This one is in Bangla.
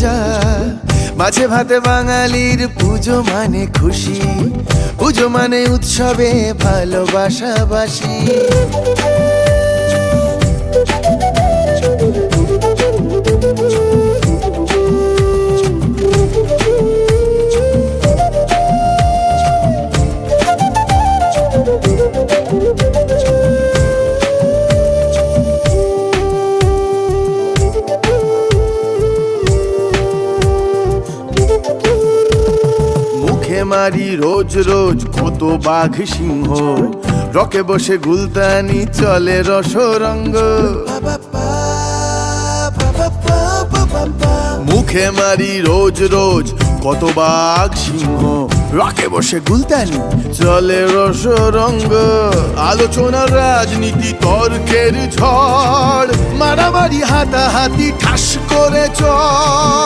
পূজা, মাছে ভাতে বাঙালির পুজো মানে খুশি, পুজো মানে উৎসবে ভালোবাসাবাসি। মারি রোজ রোজ কত বাঘ সিংহ, রকে বসে গুলতানি চলে রসরঙ্গ। মুখে মারি রোজ রোজ কত বাঘ সিংহ, রকে বসে গুলতানি চলে রসরঙ্গ। আলোচনার রাজনীতি তর্কের ঝড়, মারামারি হাতাহাতি ঠাস করে চড়।